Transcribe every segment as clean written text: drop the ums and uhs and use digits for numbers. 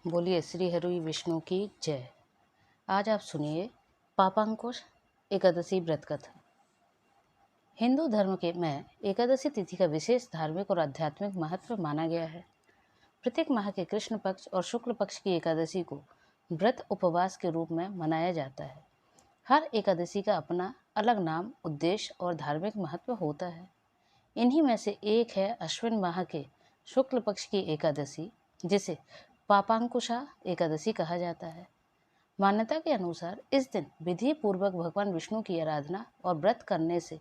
बोलिए श्री हरि विष्णु की जय। आज आप सुनिए पापांकुश एकादशी व्रत कथा। हिंदू धर्म के में एकादशी तिथि का विशेष धार्मिक और आध्यात्मिक महत्व माना गया है। प्रत्येक माह के कृष्ण पक्ष और शुक्ल पक्ष की एकादशी को व्रत उपवास के रूप में मनाया जाता है। हर एकादशी का अपना अलग नाम, उद्देश्य और धार्मिक महत्व होता है। इन्हीं में से एक है अश्विन माह के शुक्ल पक्ष की एकादशी, जिसे पापांकुशा एकादशी कहा जाता है। मान्यता के अनुसार इस दिन विधि पूर्वक भगवान विष्णु की आराधना और व्रत करने से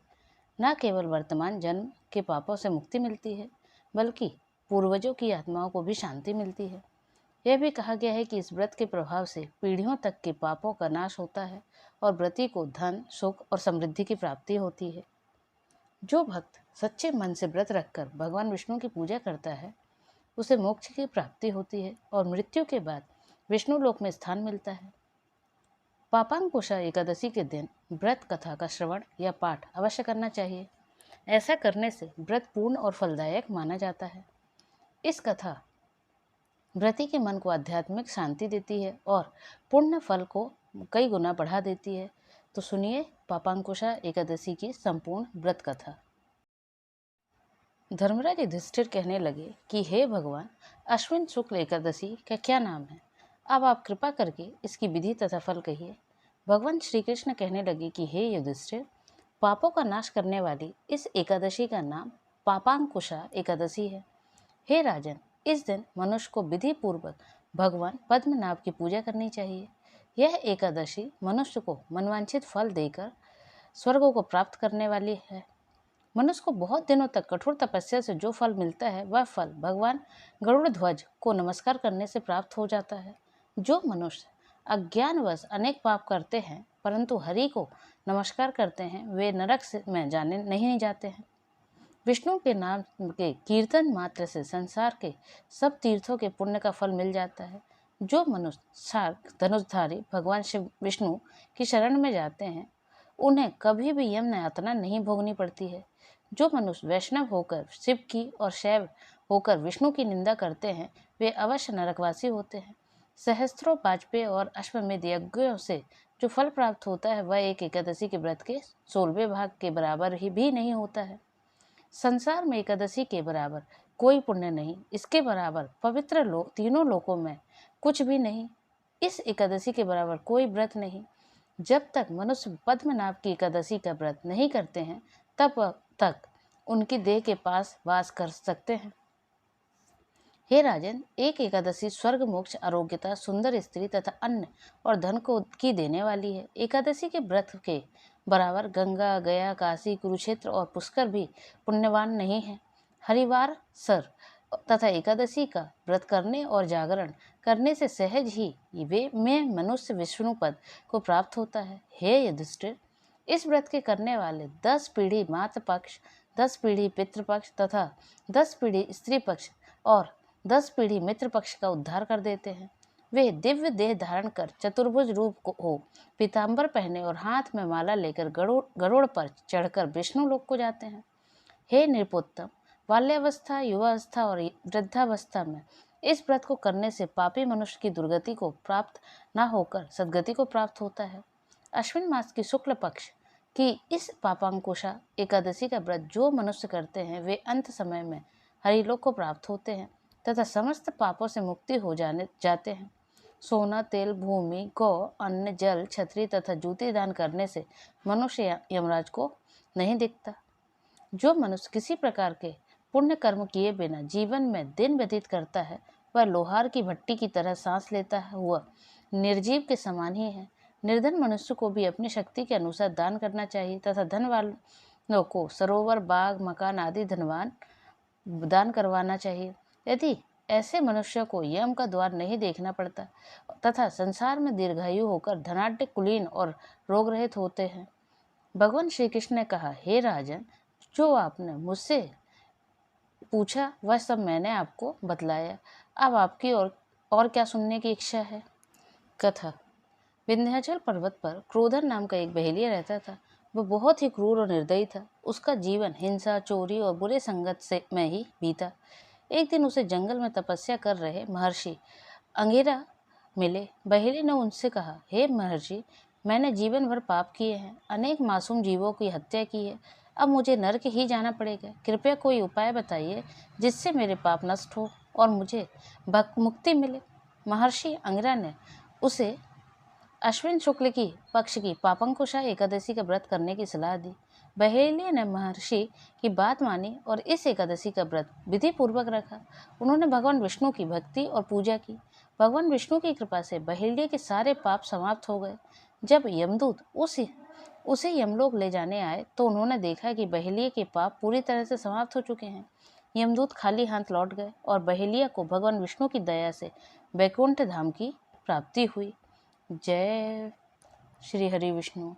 न केवल वर्तमान जन्म के पापों से मुक्ति मिलती है, बल्कि पूर्वजों की आत्माओं को भी शांति मिलती है। यह भी कहा गया है कि इस व्रत के प्रभाव से पीढ़ियों तक के पापों का नाश होता है और व्रती को धन, सुख और समृद्धि की प्राप्ति होती है। जो भक्त सच्चे मन से व्रत रखकर भगवान विष्णु की पूजा करता है, उसे मोक्ष की प्राप्ति होती है और मृत्यु के बाद विष्णु लोक में स्थान मिलता है। पापांकुशा एकादशी के दिन व्रत कथा का श्रवण या पाठ अवश्य करना चाहिए। ऐसा करने से व्रत पूर्ण और फलदायक माना जाता है। इस कथा व्रती के मन को आध्यात्मिक शांति देती है और पुण्य फल को कई गुना बढ़ा देती है। तो सुनिए पापांकुशा एकादशी की संपूर्ण व्रत कथा। धर्मराज युधिष्ठिर कहने लगे कि हे भगवान, अश्विन शुक्ल एकादशी का क्या नाम है? अब आप कृपा करके इसकी विधि तथा फल कहिए। भगवान श्री कृष्ण कहने लगे कि हे युधिष्ठिर, पापों का नाश करने वाली इस एकादशी का नाम पापांकुशा एकादशी है। हे राजन, इस दिन मनुष्य को विधि पूर्वक भगवान पद्मनाभ की पूजा करनी चाहिए। यह एकादशी मनुष्य को मनवांछित फल देकर स्वर्ग को प्राप्त करने वाली है। मनुष्य को बहुत दिनों तक कठोर तपस्या से जो फल मिलता है, वह फल भगवान गरुड़ ध्वज को नमस्कार करने से प्राप्त हो जाता है। जो मनुष्य अज्ञानवश अनेक पाप करते हैं परंतु हरि को नमस्कार करते हैं, वे नरक में जाने नहीं जाते हैं। विष्णु के नाम के कीर्तन मात्र से संसार के सब तीर्थों के पुण्य का फल मिल जाता है। जो मनुष्य शार्क धनुषधारी भगवान शिव विष्णु की शरण में जाते हैं, उन्हें कभी भी यम यातना नहीं भोगनी पड़ती है। जो मनुष्य वैष्णव होकर शिव की और शैव होकर विष्णु की निंदा करते हैं, वे अवश्य नरकवासी होते हैं। सहस्त्रों वाजपेयी और अश्वमेध यज्ञों से जो फल प्राप्त होता है, वह एक एकादशी के व्रत के 16वें भाग के बराबर ही भी नहीं होता है। संसार में एकादशी के बराबर कोई पुण्य नहीं, इसके बराबर पवित्र लोक तीनों लोकों में कुछ भी नहीं। इस एकादशी के बराबर कोई व्रत नहीं। जब तक मनुष्य पद्मनाभ की एकादशी का व्रत नहीं करते हैं, तब तक उनकी देह के पास वास कर सकते हैं। हे राजन, एक एकादशी स्वर्ग, मोक्ष, आरोग्यता, सुंदर स्त्री तथा अन्न और धन को की देने वाली है। एकादशी के व्रत के बराबर गंगा, गया, काशी, कुरुक्षेत्र और पुष्कर भी पुण्यवान नहीं है। हरिवार सर तथा एकादशी का व्रत करने और जागरण करने से सहज ही वे में मनुष्य विष्णु पद को प्राप्त होता है। हे युधिष्ठिर, इस व्रत के करने वाले 10 पीढ़ी मातृ पक्ष, 10 पीढ़ी पितृपक्ष तथा 10 पीढ़ी स्त्री पक्ष और 10 पीढ़ी मित्र पक्ष का उद्धार कर देते हैं। वे दिव्य देह धारण कर चतुर्भुज रूप हो, पीताम्बर पहने और हाथ में माला लेकर गरुड़ पर चढ़कर विष्णु लोक को जाते हैं। हे नृपोत्तम, बाल्यावस्था, युवावस्था और वृद्धावस्था में इस व्रत को करने से पापी मनुष्य की दुर्गति को प्राप्त न होकर सद्गति को प्राप्त होता है। अश्विन मास की शुक्ल पक्ष की इस पापांकुशा एकादशी का व्रत जो मनुष्य करते हैं, वे अंत समय में हरिलोक को प्राप्त होते हैं तथा समस्त पापों से मुक्ति हो जाते हैं। सोना, तेल, भूमि, गौ, अन्न, जल, छतरी तथा जूते दान करने से मनुष्य यमराज को नहीं दिखता। जो मनुष्य किसी प्रकार के पुण्य कर्म किए बिना जीवन में दिन व्यतीत करता है, वह लोहार की भट्टी की तरह सांस लेता हुआ निर्जीव के समान ही है। निर्धन मनुष्य को भी अपनी शक्ति के अनुसार दान करना चाहिए तथा धन वालों को सरोवर, बाग, मकान आदि धनवान दान करवाना चाहिए। यदि ऐसे मनुष्य को यम का द्वार नहीं देखना पड़ता तथा संसार में दीर्घायु होकर धनाढ्य, कुलीन और रोग रहित होते हैं। भगवान श्री कृष्ण ने कहा, हे राजन, जो आपने मुझसे पूछा वह सब मैंने आपको बतलाया। अब आपकी और क्या सुनने की इच्छा है? कथा। विंध्याचल पर्वत पर क्रोधन नाम का एक बहेलिया रहता था। वह बहुत ही क्रूर और निर्दयी था। उसका जीवन हिंसा, चोरी और बुरे संगत से में ही बीता। एक दिन उसे जंगल में तपस्या कर रहे महर्षि अंगिरा मिले। बहेली ने उनसे कहा, हे महर्षि, मैंने जीवन भर पाप किए हैं, अनेक मासूम जीवों की हत्या की है, अब मुझे नरक ही जाना पड़ेगा। कृपया कोई उपाय बताइए जिससे मेरे पाप नष्ट हो और मुझे मुक्ति मिले। महर्षि अंगिरा ने उसे अश्विन शुक्ल की पक्ष की पापंकुशा एकादशी का व्रत करने की सलाह दी। बहेलिया ने महर्षि की बात मानी और इस एकादशी का व्रत विधि पूर्वक रखा। उन्होंने भगवान विष्णु की भक्ति और पूजा की। भगवान विष्णु की कृपा से बहेलिया के सारे पाप समाप्त हो गए। जब यमदूत उसे यमलोक ले जाने आए तो उन्होंने देखा कि बहेलिया के पाप पूरी तरह से समाप्त हो चुके हैं। यमदूत खाली हाथ लौट गए और बहेलिया को भगवान विष्णु की दया से वैकुंठ धाम की प्राप्ति हुई। जय श्री हरि विष्णु।